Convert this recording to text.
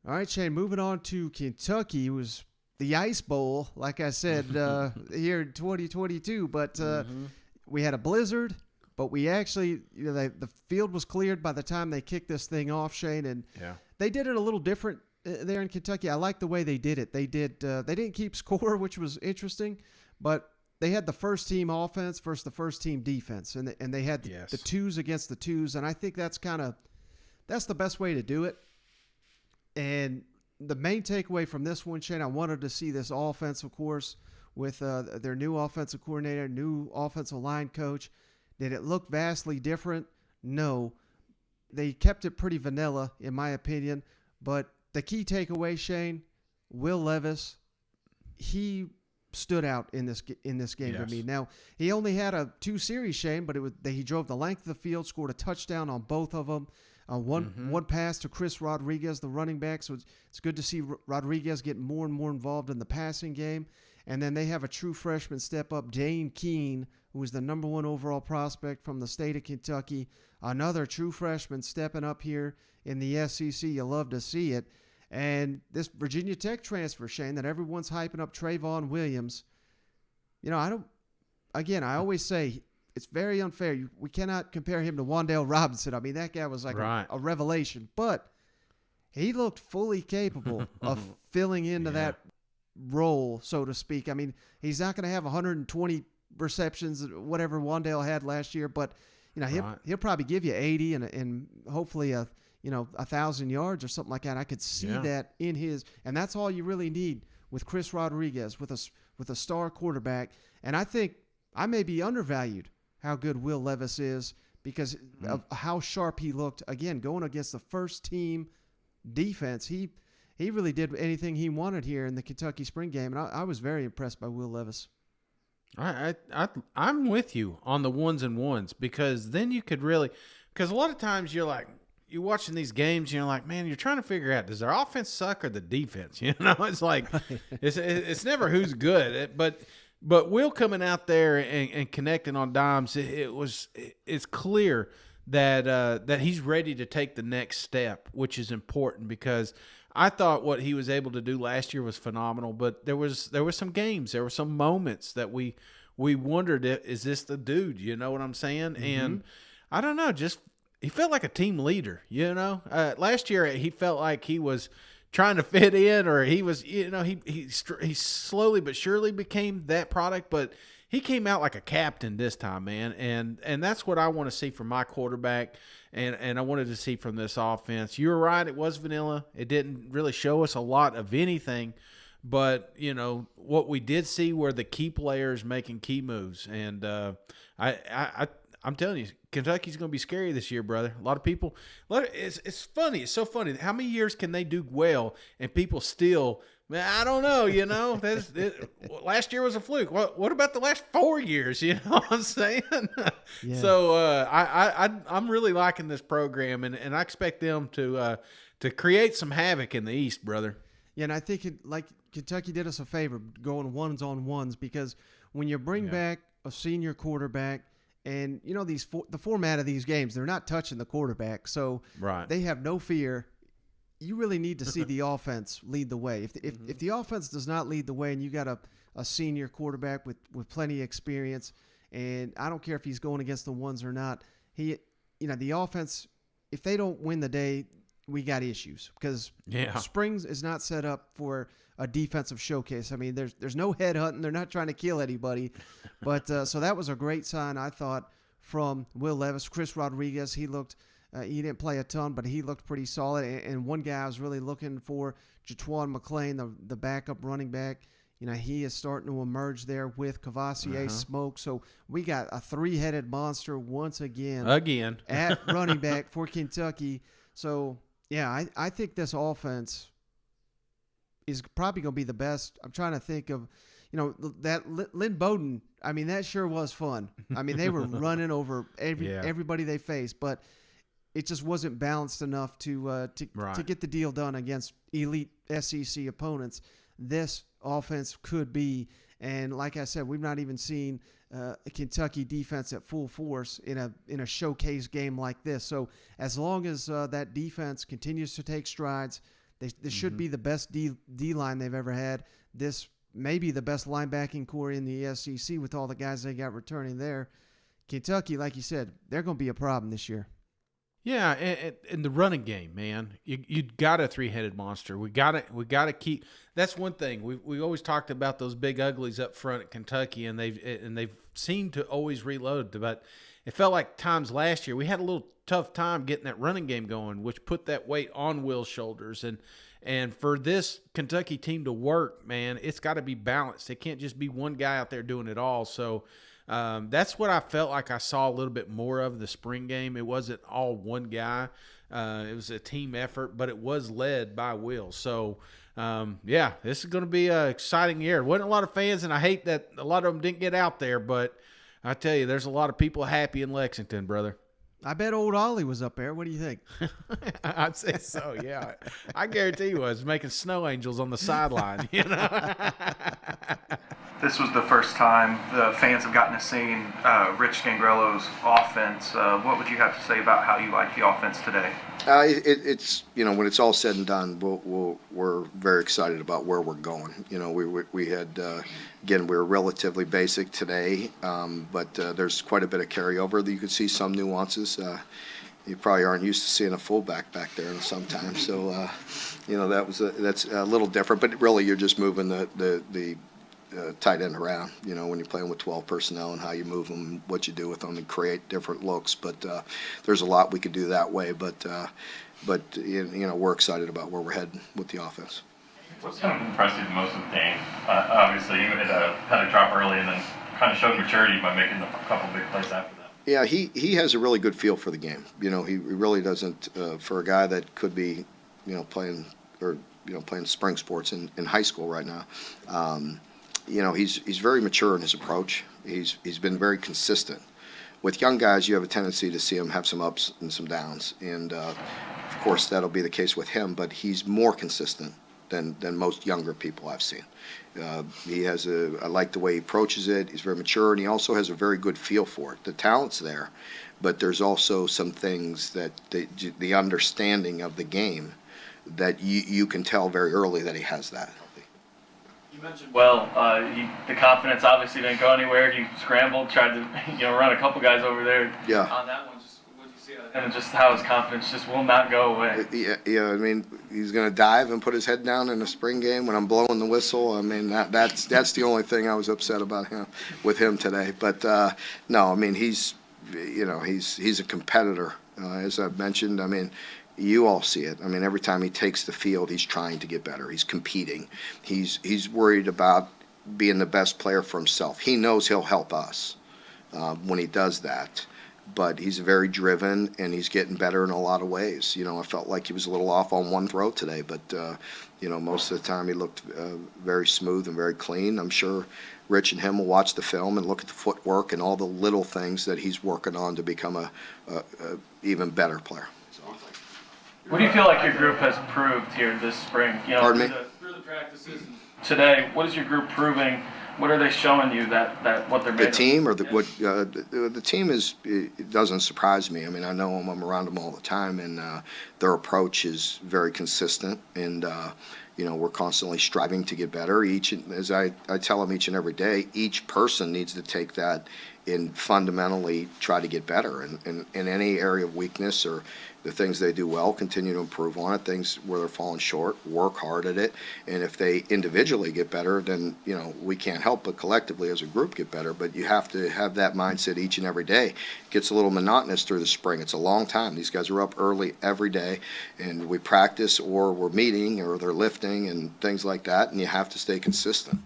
All right, Shane, moving on to Kentucky. It was the Ice Bowl, like I said, here in 2022. But we had a blizzard, but we actually, the field was cleared by the time they kicked this thing off, Shane. And they did it a little different there in Kentucky. I like the way they did it. They didn't keep score, which was interesting, but they had the first team offense versus the first team defense, and they had the twos against the twos, and I think that's the best way to do it. And the main takeaway from this one, Shane, I wanted to see this offense, of course, with their new offensive coordinator, new offensive line coach. Did it look vastly different? No. They kept it pretty vanilla, in my opinion. But the key takeaway, Shane, Will Levis, he stood out in this game to me. Now, he only had a 2 series, Shane, but he drove the length of the field, scored a touchdown on both of them. One pass to Chris Rodriguez, the running back. So it's good to see Rodriguez get more and more involved in the passing game. And then they have a true freshman step up, Dane Keene, who is the number 1 overall prospect from the state of Kentucky. Another true freshman stepping up here in the SEC. You love to see it. And this Virginia Tech transfer, Shane, that everyone's hyping up, Trayvon Williams. I always say it's very unfair. We cannot compare him to Wan'Dale Robinson. I mean, that guy was like a revelation. But he looked fully capable of filling into that role, so to speak. I mean, he's not going to have 120 receptions, whatever Wan'Dale had last year, but he'll probably give you 80 and hopefully 1,000 yards or something like that. I could see that in his, and that's all you really need with Chris Rodriguez, with a star quarterback. And I think I may be undervalued how good Will Levis is because of how sharp he looked. Again, going against the first team defense, he really did anything he wanted here in the Kentucky spring game, and I was very impressed by Will Levis. I'm with you on the ones and ones because then you could really – because a lot of times you're watching these games and you're like, man, you're trying to figure out, does their offense suck or the defense? It's like it's never who's good. But Will coming out there and connecting on dimes, it's clear that he's ready to take the next step, which is important because I thought what he was able to do last year was phenomenal. But there were some games, there were some moments that we wondered, is this the dude? You know what I'm saying? Mm-hmm. And I don't know, just he felt like a team leader. Last year he felt like he was trying to fit in, or he was, he slowly but surely became that product, but he came out like a captain this time, man. And that's what I want to see from my quarterback. And I wanted to see from this offense. You're right. It was vanilla. It didn't really show us a lot of anything, but what we did see were the key players making key moves. And I'm telling you, Kentucky's going to be scary this year, brother. A lot of people. It's funny. It's so funny. How many years can they do well and people still? Man, I don't know. Last year was a fluke. What about the last 4 years? You know what I'm saying? Yeah. So I'm really liking this program, and I expect them to create some havoc in the East, brother. Yeah, and I think Kentucky did us a favor going ones on ones because when you bring back a senior quarterback. And, the format of these games, they're not touching the quarterback. So they have no fear. You really need to see the offense lead the way. If the offense does not lead the way and you got a senior quarterback with plenty of experience, and I don't care if he's going against the ones or not, the offense, if they don't win the day, we got issues because Springs is not set up for a defensive showcase. I mean, there's no head hunting. They're not trying to kill anybody. But so that was a great sign, I thought, from Will Levis. Chris Rodriguez, he looked he didn't play a ton, but he looked pretty solid. And one guy I was really looking for, Jatwan McClain, the backup running back. He is starting to emerge there with Cavassier Smoke. So we got a three-headed monster once again at running back for Kentucky. So, yeah, I think this offense is probably going to be the best. I'm trying to think of, that Lynn Bowden. I mean, that sure was fun. I mean, they were running over everybody they faced, but it just wasn't balanced enough to get the deal done against elite SEC opponents. This offense could be, and like I said, we've not even seen a Kentucky defense at full force in a showcase game like this. So as long as that defense continues to take strides, This should be the best D line they've ever had. This may be the best linebacking core in the SEC with all the guys they got returning there. Kentucky, like you said, they're going to be a problem this year. Yeah, and the running game, man, you got a three-headed monster. We got to keep. That's one thing we always talked about, those big uglies up front at Kentucky, and they've seemed to always reload. But it felt like times last year we had a little tough time getting that running game going, which put that weight on Will's shoulders. And for this Kentucky team to work, man, it's got to be balanced. It can't just be one guy out there doing it all. So. That's what I felt like I saw a little bit more of the spring game. It wasn't all one guy. It was a team effort, but it was led by Will. So, this is going to be an exciting year. There wasn't a lot of fans, and I hate that a lot of them didn't get out there, but I tell you, there's a lot of people happy in Lexington, brother. I bet old Ollie was up there. What do you think? I'd say so, yeah. I guarantee he was making snow angels on the sideline, you know. This was the first time the fans have gotten to see Rich Scangrello's offense. What would you have to say about how you like the offense today? It's when it's all said and done, we're very excited about where we're going. We had again, we were relatively basic today, but there's quite a bit of carryover. That you could see some nuances. You probably aren't used to seeing a fullback back there sometimes, so that's a little different. But really, you're just moving the tight end around, when you're playing with 12 personnel and how you move them, what you do with them, and create different looks. But there's a lot we could do that way. But we're excited about where we're heading with the offense. What's kind of impressed you the most of the game? Obviously, you had a drop early and then kind of showed maturity by making a couple big plays after that. Yeah, he has a really good feel for the game. He really doesn't, for a guy that could be, playing spring sports in high school right now. He's very mature in his approach. He's been very consistent. With young guys, you have a tendency to see him have some ups and some downs, and of course that'll be the case with him. But he's more consistent than most younger people I've seen. I like the way he approaches it. He's very mature, and he also has a very good feel for it. The talent's there, but there's also some things that the understanding of the game that you can tell very early that he has that. You mentioned the confidence obviously didn't go anywhere. He scrambled, tried to run a couple guys over there. Yeah. On that one, what did you see out of him, and just how his confidence just will not go away? Yeah. I mean, he's going to dive and put his head down in a spring game when I'm blowing the whistle. I mean, that's the only thing I was upset about with him today. But no, I mean, he's a competitor, as I've mentioned. I mean. You all see it. I mean, every time he takes the field, he's trying to get better. He's competing. He's worried about being the best player for himself. He knows he'll help us when he does that. But he's very driven, and he's getting better in a lot of ways. I felt like he was a little off on one throw today, but most of the time he looked very smooth and very clean. I'm sure Rich and him will watch the film and look at the footwork and all the little things that he's working on to become a even better player. What do you feel like your group has proved here this spring? Pardon me? Through the practices and today, what is your group proving? What are they showing you that what they're made of? The team or the team is, it doesn't surprise me. I mean, I know them, I'm around them all the time, and their approach is very consistent, and we're constantly striving to get better. As I tell them each and every day, each person needs to take that and fundamentally try to get better, and in any area of weakness or the things they do well, continue to improve on it. Things where they're falling short, work hard at it. And if they individually get better, then we can't help but collectively as a group get better. But you have to have that mindset each and every day. It gets a little monotonous through the spring. It's a long time. These guys are up early every day, and we practice or we're meeting or they're lifting and things like that. And you have to stay consistent.